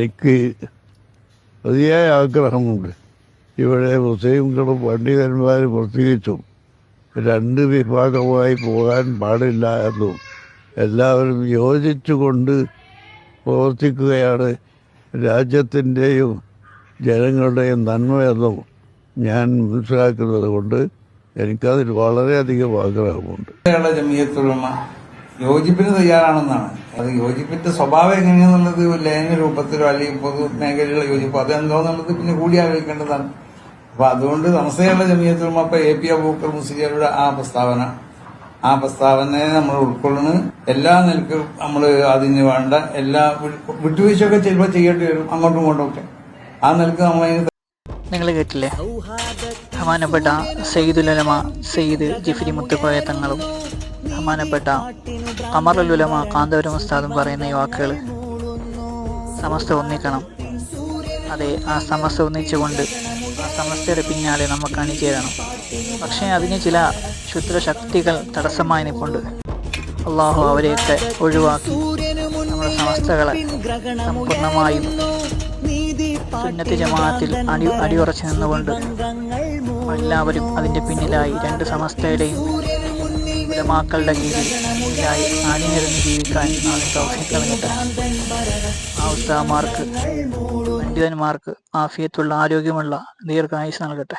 എനിക്ക് അതിയായ ആഗ്രഹമുണ്ട്. ഇവിടെ മുസ്ലിംകളും പണ്ഡിതന്മാർ പ്രത്യേകിച്ചും രണ്ട് വിഭാഗമായി പോകാൻ പാടില്ല എന്നും എല്ലാവരും യോജിച്ചുകൊണ്ട് പ്രവർത്തിക്കുകയാണ് രാജ്യത്തിൻ്റെയും ജനങ്ങളുടെയും നന്മയെന്നും ഞാൻ മനസ്സിലാക്കുന്നത് കൊണ്ട് എനിക്കതിൽ വളരെയധികം ആഗ്രഹമുണ്ട്. ജമിയത്തുലമ യോജിപ്പിന് തയ്യാറാണെന്നാണ്. അത് യോജിപ്പിന്റെ സ്വഭാവം എങ്ങനെയാണെന്നുള്ളത് ലയന രൂപത്തിലോ അല്ലെങ്കിൽ പൊതു മേഖലയിലുള്ള യോജിപ്പോ അതെന്തോന്നുള്ളത് പിന്നെ കൂടി ആലോചിക്കേണ്ടതാണ്. അപ്പൊ അതുകൊണ്ട് സമസ്തയുള്ള ജമിയത്തുലമ ഇപ്പൊ AP അബൂബക്കർ മുസ്ലിയാരുടെ ആ പ്രസ്താവനയെ നമ്മൾ ഉൾക്കൊള്ളുന്നു. എല്ലാ നിലക്കും നമ്മൾ അതിന് വേണ്ട എല്ലാ വിട്ടുവീഴ്ചയൊക്കെ ചിലപ്പോൾ ചെയ്യേണ്ടി വരും, അങ്ങോട്ടും ഇങ്ങോട്ടും ഒക്കെ. ആ നിലക്ക് നമ്മൾ നിങ്ങൾ കേട്ടില്ലേ, ബഹുമാനപ്പെട്ട സയ്യിദുൽ-ഉലമ സയ്യിദ് ജിഫ്രി മുത്തുക്കോയ തങ്ങളും ബഹുമാനപ്പെട്ട ഖമറുൽ-ഉലമ കാന്തപുരം ഉസ്താദും പറയുന്ന ഈ വാക്കുകൾ. സമസ്ത ഒന്നിക്കണം. അതെ, ആ സമസ്ത ഒന്നിച്ചുകൊണ്ട് ആ സമസ്തയുടെ പിന്നാലെ നമുക്ക് അണിചേരണം. പക്ഷേ അതിന് ചില ക്ഷുദ്രശക്തികൾ തടസ്സമായി നിൽപ്പുണ്ട്. അള്ളാഹു അവരെയൊക്കെ ഒഴിവാക്കി നമ്മുടെ സമസ്തകളെ സമ്പൂർണ്ണമായും സുന്നത്ത് ജമാഅത്തിൽ അടിയുറച്ചു നിന്നുകൊണ്ട് എല്ലാവരും അതിൻ്റെ പിന്നിലായി രണ്ട് സമസ്തയുടെയും ഉലമാക്കളുടെ കീഴിൽ അണിനിരന്ന് ജീവിക്കാൻ തൗഫീഖ് നൽകട്ടെ. ആ ഉസ്താദുമാർക്ക് പണ്ഡിതന്മാർക്ക് ആഫിയത്തുള്ള ആരോഗ്യമുള്ള ദീർഘായുസ് നൽകട്ടെ.